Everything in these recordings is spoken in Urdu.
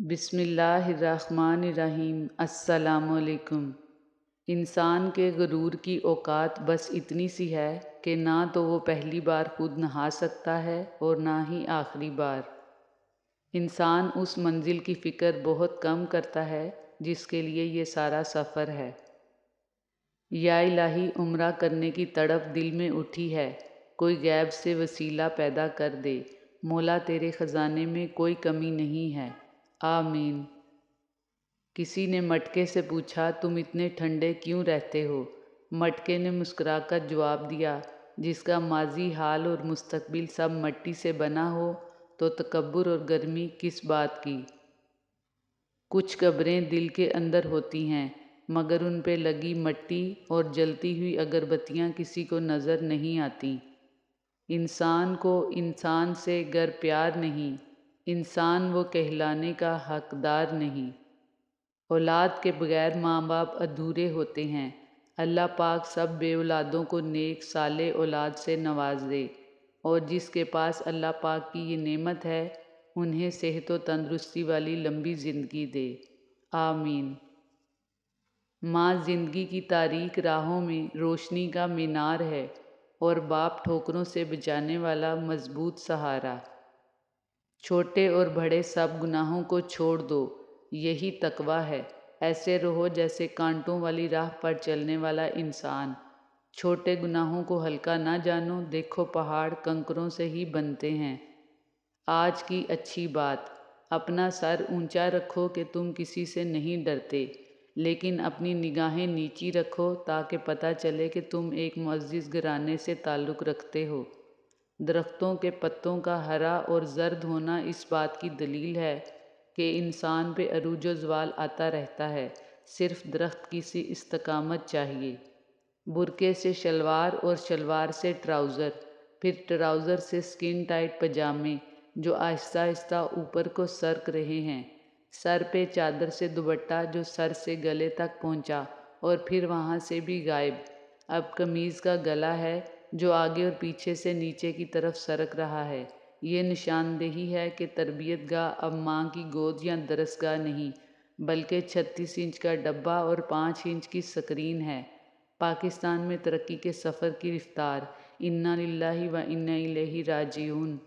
بسم اللہ الرحمن الرحیم۔ السلام علیکم۔ انسان کے غرور کی اوقات بس اتنی سی ہے کہ نہ تو وہ پہلی بار خود نہا سکتا ہے اور نہ ہی آخری بار۔ انسان اس منزل کی فکر بہت کم کرتا ہے جس کے لیے یہ سارا سفر ہے۔ یا الہی، عمرہ کرنے کی تڑپ دل میں اٹھی ہے، کوئی غیب سے وسیلہ پیدا کر دے۔ مولا، تیرے خزانے میں کوئی کمی نہیں ہے، آمین۔ کسی نے مٹکے سے پوچھا، تم اتنے ٹھنڈے کیوں رہتے ہو؟ مٹکے نے مسکرا کر جواب دیا، جس کا ماضی، حال اور مستقبل سب مٹی سے بنا ہو تو تکبر اور گرمی کس بات کی؟ کچھ قبریں دل کے اندر ہوتی ہیں، مگر ان پہ لگی مٹی اور جلتی ہوئی اگربتیاں کسی کو نظر نہیں آتی۔ انسان کو انسان سے گر پیار نہیں، انسان وہ کہلانے کا حقدار نہیں۔ اولاد کے بغیر ماں باپ ادھورے ہوتے ہیں۔ اللہ پاک سب بے اولادوں کو نیک صالح اولاد سے نواز دے، اور جس کے پاس اللہ پاک کی یہ نعمت ہے انہیں صحت و تندرستی والی لمبی زندگی دے، آمین۔ ماں زندگی کی تاریک راہوں میں روشنی کا مینار ہے، اور باپ ٹھوکروں سے بچانے والا مضبوط سہارا۔ چھوٹے اور بڑے سب گناہوں کو چھوڑ دو، یہی تقویٰ ہے۔ ایسے رہو جیسے کانٹوں والی راہ پر چلنے والا انسان۔ چھوٹے گناہوں کو ہلکا نہ جانو، دیکھو پہاڑ کنکروں سے ہی بنتے ہیں۔ آج کی اچھی بات، اپنا سر اونچا رکھو کہ تم کسی سے نہیں ڈرتے، لیکن اپنی نگاہیں نیچی رکھو تاکہ پتہ چلے کہ تم ایک معزز گھرانے سے تعلق رکھتے ہو۔ درختوں کے پتوں کا ہرا اور زرد ہونا اس بات کی دلیل ہے کہ انسان پہ عروج و زوال آتا رہتا ہے، صرف درخت کی سی استقامت چاہیے۔ برقعے سے شلوار اور شلوار سے ٹراؤزر، پھر ٹراؤزر سے سکن ٹائٹ پجامے جو آہستہ آہستہ اوپر کو سرک رہے ہیں، سر پہ چادر سے دوپٹہ جو سر سے گلے تک پہنچا اور پھر وہاں سے بھی غائب۔ اب قمیض کا گلا ہے جو آگے اور پیچھے سے نیچے کی طرف سرک رہا ہے۔ یہ نشاندہی ہے کہ تربیت گاہ اب ماں کی گود یا درسگاہ نہیں، بلکہ 36 انچ کا ڈبہ اور 5 انچ کی سکرین ہے۔ پاکستان میں ترقی کے سفر کی رفتار، انا للہ و انا الیہ راجعون۔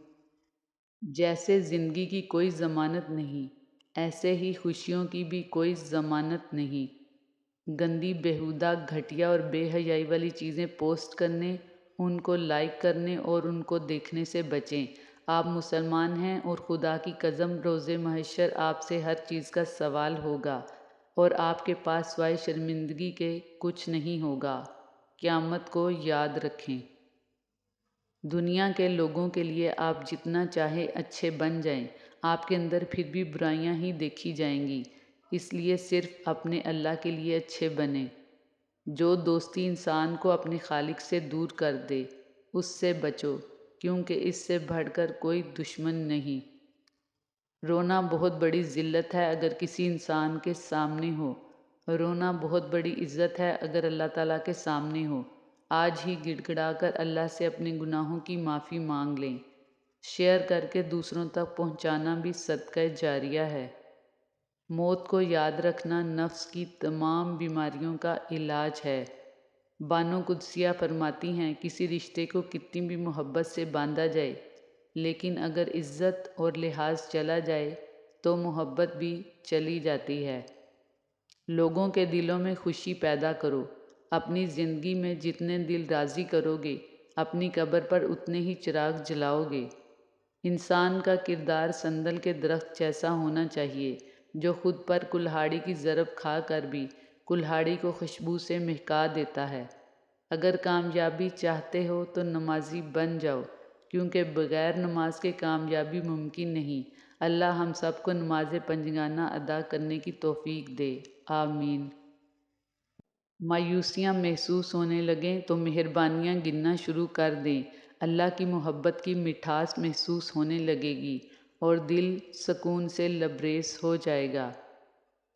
جیسے زندگی کی کوئی ضمانت نہیں، ایسے ہی خوشیوں کی بھی کوئی ضمانت نہیں۔ گندی، بیہودہ، گھٹیا اور بے حیائی والی چیزیں پوسٹ کرنے، ان کو لائک کرنے اور ان کو دیکھنے سے بچیں۔ آپ مسلمان ہیں اور خدا کی قسم روز محشر آپ سے ہر چیز کا سوال ہوگا، اور آپ کے پاس سوائے شرمندگی کے کچھ نہیں ہوگا۔ قیامت کو یاد رکھیں۔ دنیا کے لوگوں کے لیے آپ جتنا چاہے اچھے بن جائیں، آپ کے اندر پھر بھی برائیاں ہی دیکھی جائیں گی، اس لیے صرف اپنے اللہ کے لیے اچھے بنیں۔ جو دوستی انسان کو اپنے خالق سے دور کر دے، اس سے بچو، کیونکہ اس سے بڑھ کر کوئی دشمن نہیں۔ رونا بہت بڑی ذلت ہے اگر کسی انسان کے سامنے ہو، رونا بہت بڑی عزت ہے اگر اللہ تعالیٰ کے سامنے ہو۔ آج ہی گڑ گڑا کر اللہ سے اپنے گناہوں کی معافی مانگ لیں۔ شیئر کر کے دوسروں تک پہنچانا بھی صدقہ جاریہ ہے۔ موت کو یاد رکھنا نفس کی تمام بیماریوں کا علاج ہے۔ بانو قدسیہ فرماتی ہیں، کسی رشتے کو کتنی بھی محبت سے باندھا جائے، لیکن اگر عزت اور لحاظ چلا جائے تو محبت بھی چلی جاتی ہے۔ لوگوں کے دلوں میں خوشی پیدا کرو۔ اپنی زندگی میں جتنے دل راضی کرو گے، اپنی قبر پر اتنے ہی چراغ جلاؤ گے۔ انسان کا کردار سندل کے درخت جیسا ہونا چاہیے، جو خود پر کلہاڑی کی ضرب کھا کر بھی کلہاڑی کو خوشبو سے مہکا دیتا ہے۔ اگر کامیابی چاہتے ہو تو نمازی بن جاؤ، کیونکہ بغیر نماز کے کامیابی ممکن نہیں۔ اللہ ہم سب کو نماز پنجگانہ ادا کرنے کی توفیق دے، آمین۔ مایوسیاں محسوس ہونے لگیں تو مہربانیاں گننا شروع کر دیں۔ اللہ کی محبت کی مٹھاس محسوس ہونے لگے گی اور دل سکون سے لبریز ہو جائے گا۔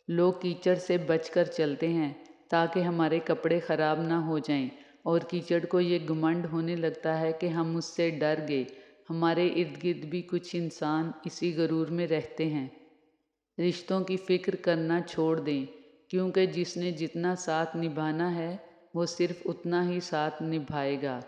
لوگ کیچڑ سے بچ کر چلتے ہیں تاکہ ہمارے کپڑے خراب نہ ہو جائیں، اور کیچڑ کو یہ گھمنڈ ہونے لگتا ہے کہ ہم اس سے ڈر گئے۔ ہمارے ارد گرد بھی کچھ انسان اسی غرور میں رہتے ہیں۔ رشتوں کی فکر کرنا چھوڑ دیں، کیونکہ جس نے جتنا ساتھ نبھانا ہے وہ صرف اتنا ہی ساتھ نبھائے گا۔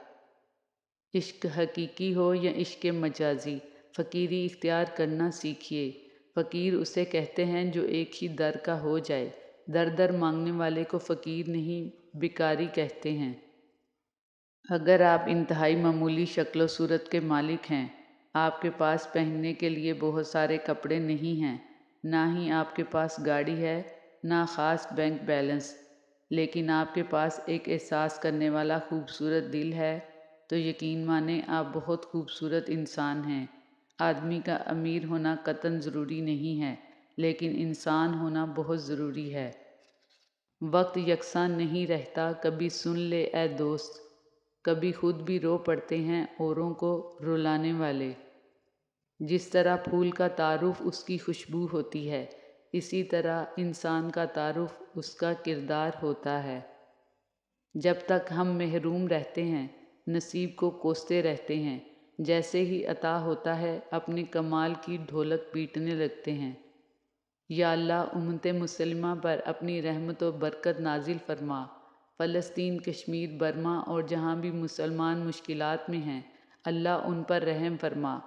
عشق حقیقی ہو یا عشق مجازی، فقیری اختیار کرنا سیکھیے۔ فقیر اسے کہتے ہیں جو ایک ہی در کا ہو جائے۔ در در مانگنے والے کو فقیر نہیں، بھکاری کہتے ہیں۔ اگر آپ انتہائی معمولی شکل و صورت کے مالک ہیں، آپ کے پاس پہننے کے لیے بہت سارے کپڑے نہیں ہیں، نہ ہی آپ کے پاس گاڑی ہے، نہ خاص بینک بیلنس، لیکن آپ کے پاس ایک احساس کرنے والا خوبصورت دل ہے، تو یقین مانیں آپ بہت خوبصورت انسان ہیں۔ آدمی کا امیر ہونا قطعاً ضروری نہیں ہے، لیکن انسان ہونا بہت ضروری ہے۔ وقت یکساں نہیں رہتا، کبھی سن لے اے دوست، کبھی خود بھی رو پڑتے ہیں اوروں کو رلانے والے۔ جس طرح پھول کا تعارف اس کی خوشبو ہوتی ہے، اسی طرح انسان کا تعارف اس کا کردار ہوتا ہے۔ جب تک ہم محروم رہتے ہیں، نصیب کو کوستے رہتے ہیں، جیسے ہی عطا ہوتا ہے اپنے کمال کی ڈھولک پیٹنے لگتے ہیں۔ یا اللہ امت مسلمہ پر اپنی رحمت و برکت نازل فرما۔ فلسطین، کشمیر، برما اور جہاں بھی مسلمان مشکلات میں ہیں، اللہ ان پر رحم فرما۔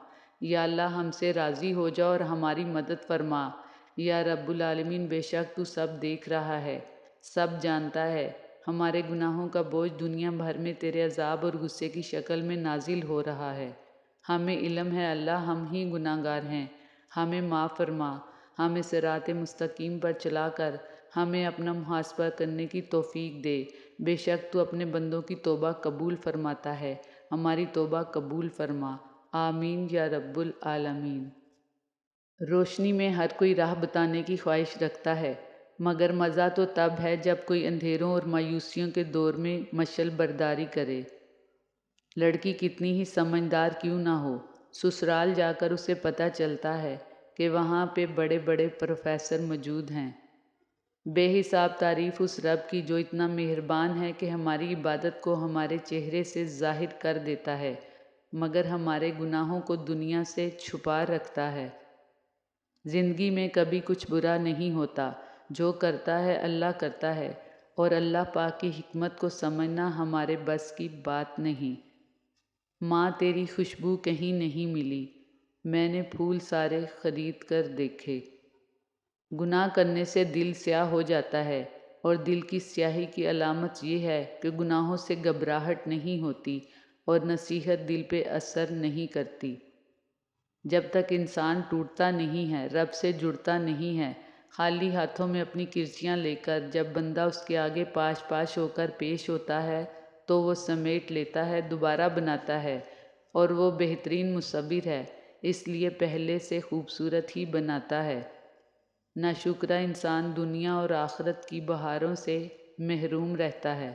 یا اللہ ہم سے راضی ہو جا اور ہماری مدد فرما۔ یا رب العالمین، بے شک تو سب دیکھ رہا ہے، سب جانتا ہے۔ ہمارے گناہوں کا بوجھ دنیا بھر میں تیرے عذاب اور غصے کی شکل میں نازل ہو رہا ہے۔ ہمیں علم ہے اللہ ہم ہی گناہ گار ہیں، ہمیں معاف فرما۔ ہمیں صراط مستقیم پر چلا کر ہمیں اپنا محاسبہ کرنے کی توفیق دے۔ بے شک تو اپنے بندوں کی توبہ قبول فرماتا ہے، ہماری توبہ قبول فرما۔ آمین یا رب العالمین۔ روشنی میں ہر کوئی راہ بتانے کی خواہش رکھتا ہے، مگر مزہ تو تب ہے جب کوئی اندھیروں اور مایوسیوں کے دور میں مشعل برداری کرے۔ لڑکی کتنی ہی سمجھدار کیوں نہ ہو، سسرال جا کر اسے پتہ چلتا ہے کہ وہاں پہ بڑے بڑے پروفیسر موجود ہیں۔ بے حساب تعریف اس رب کی جو اتنا مہربان ہے کہ ہماری عبادت کو ہمارے چہرے سے ظاہر کر دیتا ہے، مگر ہمارے گناہوں کو دنیا سے چھپا رکھتا ہے۔ زندگی میں کبھی کچھ برا نہیں ہوتا، جو کرتا ہے اللہ کرتا ہے، اور اللہ پاک کی حکمت کو سمجھنا ہمارے بس کی بات نہیں۔ ماں تیری خوشبو کہیں نہیں ملی، میں نے پھول سارے خرید کر دیکھے۔ گناہ کرنے سے دل سیاہ ہو جاتا ہے، اور دل کی سیاہی کی علامت یہ ہے کہ گناہوں سے گھبراہٹ نہیں ہوتی اور نصیحت دل پہ اثر نہیں کرتی۔ جب تک انسان ٹوٹتا نہیں ہے، رب سے جڑتا نہیں ہے، خالی ہاتھوں میں اپنی کرچیاں لے کر جب بندہ اس کے آگے پاش پاش ہو کر پیش ہوتا ہے تو وہ سمیٹ لیتا ہے، دوبارہ بناتا ہے، اور وہ بہترین مصور ہے، اس لیے پہلے سے خوبصورت ہی بناتا ہے۔ ناشکرا انسان دنیا اور آخرت کی بہاروں سے محروم رہتا ہے۔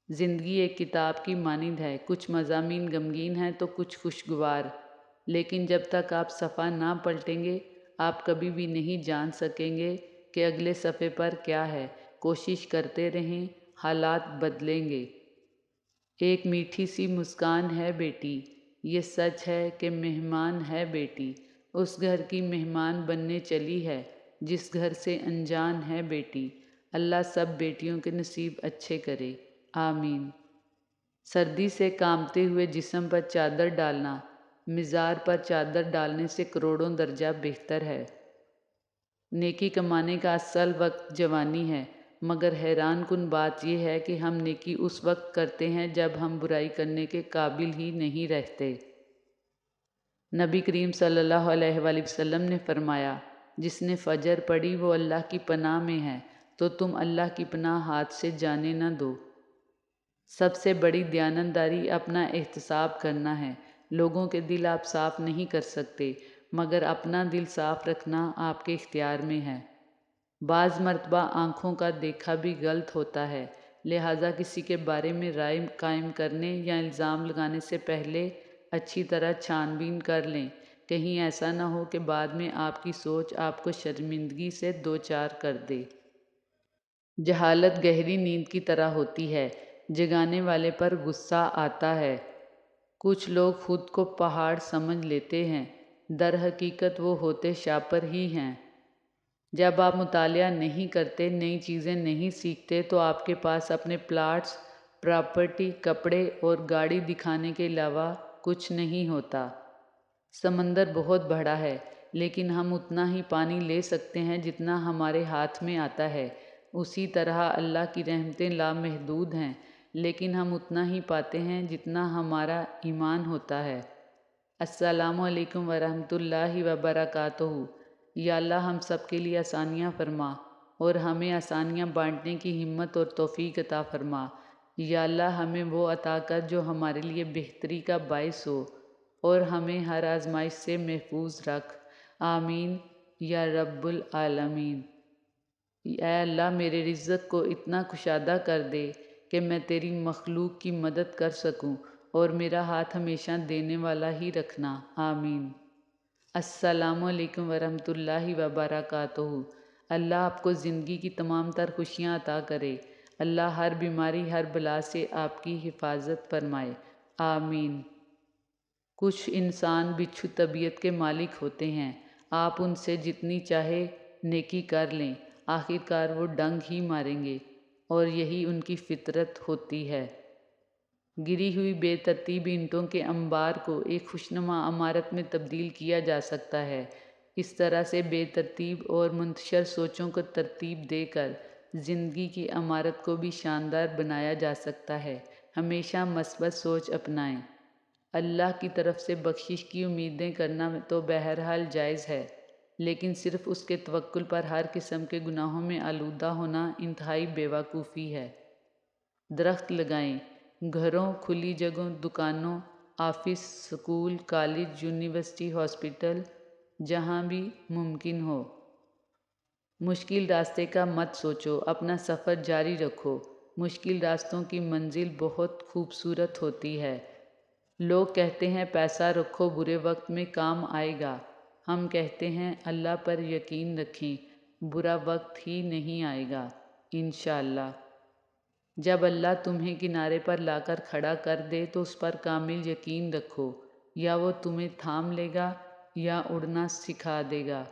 زندگی ایک کتاب کی مانند ہے، کچھ مضامین غمگین ہیں تو کچھ خوشگوار، لیکن جب تک آپ صفحہ نہ پلٹیں گے آپ کبھی بھی نہیں جان سکیں گے کہ اگلے صفحے پر کیا ہے۔ کوشش کرتے رہیں، حالات بدلیں گے۔ ایک میٹھی سی مسکان ہے بیٹی، یہ سچ ہے کہ مہمان ہے بیٹی، اس گھر کی مہمان بننے چلی ہے جس گھر سے انجان ہے بیٹی۔ اللہ سب بیٹیوں کے نصیب اچھے کرے، آمین۔ سردی سے کانپتے ہوئے جسم پر چادر ڈالنا مزار پر چادر ڈالنے سے کروڑوں درجہ بہتر ہے۔ نیکی کمانے کا اصل وقت جوانی ہے، مگر حیران کن بات یہ ہے کہ ہم نیکی اس وقت کرتے ہیں جب ہم برائی کرنے کے قابل ہی نہیں رہتے۔ نبی کریم صلی اللہ علیہ وآلہ وسلم نے فرمایا، جس نے فجر پڑھی وہ اللہ کی پناہ میں ہے، تو تم اللہ کی پناہ ہاتھ سے جانے نہ دو۔ سب سے بڑی دیانتداری اپنا احتساب کرنا ہے۔ لوگوں کے دل آپ صاف نہیں کر سکتے، مگر اپنا دل صاف رکھنا آپ کے اختیار میں ہے۔ بعض مرتبہ آنکھوں کا دیکھا بھی غلط ہوتا ہے، لہٰذا کسی کے بارے میں رائے قائم کرنے یا الزام لگانے سے پہلے اچھی طرح چھان بین کر لیں، کہیں ایسا نہ ہو کہ بعد میں آپ کی سوچ آپ کو شرمندگی سے دوچار کر دے۔ جہالت گہری نیند کی طرح ہوتی ہے، جگانے والے پر غصہ آتا ہے۔ کچھ لوگ خود کو پہاڑ سمجھ لیتے ہیں، در حقیقت وہ ہوتے شاپر ہی ہیں۔ جب آپ مطالعہ نہیں کرتے، نئی چیزیں نہیں سیکھتے تو آپ کے پاس اپنے پلاٹس، پراپرٹی، کپڑے اور گاڑی دکھانے کے علاوہ کچھ نہیں ہوتا۔ سمندر بہت بڑا ہے، لیکن ہم اتنا ہی پانی لے سکتے ہیں جتنا ہمارے ہاتھ میں آتا ہے۔ اسی طرح اللہ کی رحمتیں لامحدود ہیں، لیکن ہم اتنا ہی پاتے ہیں جتنا ہمارا ایمان ہوتا ہے۔ السلام علیکم ورحمۃ اللہ وبرکاتہ۔ یا اللہ ہم سب کے لیے آسانیاں فرما اور ہمیں آسانیاں بانٹنے کی ہمت اور توفیق عطا فرما۔ یا اللہ ہمیں وہ عطا کر جو ہمارے لیے بہتری کا باعث ہو، اور ہمیں ہر آزمائش سے محفوظ رکھ۔ آمین یا رب العالمین۔ اے اللہ میرے رزق کو اتنا کشادہ کر دے کہ میں تیری مخلوق کی مدد کر سکوں، اور میرا ہاتھ ہمیشہ دینے والا ہی رکھنا۔ آمین۔ السلام علیکم ورحمۃ اللہ وبرکاتہ۔ اللہ آپ کو زندگی کی تمام تر خوشیاں عطا کرے۔ اللہ ہر بیماری، ہر بلا سے آپ کی حفاظت فرمائے۔ آمین۔ کچھ انسان بچھو طبیعت کے مالک ہوتے ہیں۔ آپ ان سے جتنی چاہے نیکی کر لیں، آخر کار وہ ڈنگ ہی ماریں گے، اور یہی ان کی فطرت ہوتی ہے۔ گری ہوئی بے ترتیب اینٹوں کے انبار کو ایک خوشنما عمارت میں تبدیل کیا جا سکتا ہے۔ اس طرح سے بے ترتیب اور منتشر سوچوں کو ترتیب دے کر زندگی کی عمارت کو بھی شاندار بنایا جا سکتا ہے۔ ہمیشہ مثبت سوچ اپنائیں۔ اللہ کی طرف سے بخشش کی امیدیں کرنا تو بہرحال جائز ہے، لیکن صرف اس کے توکل پر ہر قسم کے گناہوں میں آلودہ ہونا انتہائی بیوقوفی ہے۔ درخت لگائیں۔ گھروں، کھلی جگہوں، دکانوں، office, school, college, university, hospital, جہاں بھی ممکن ہو۔ مشکل راستے کا مت سوچو، اپنا سفر جاری رکھو۔ مشکل راستوں کی منزل بہت خوبصورت ہوتی ہے۔ لوگ کہتے ہیں پیسہ رکھو، برے وقت میں کام آئے گا۔ ہم کہتے ہیں اللہ پر یقین رکھیں، برا وقت ہی نہیں آئے گا، انشاءاللہ۔ جب اللہ تمہیں کنارے پر لا کر کھڑا کر دے تو اس پر کامل یقین رکھو، یا وہ تمہیں تھام لے گا یا اڑنا سکھا دے گا۔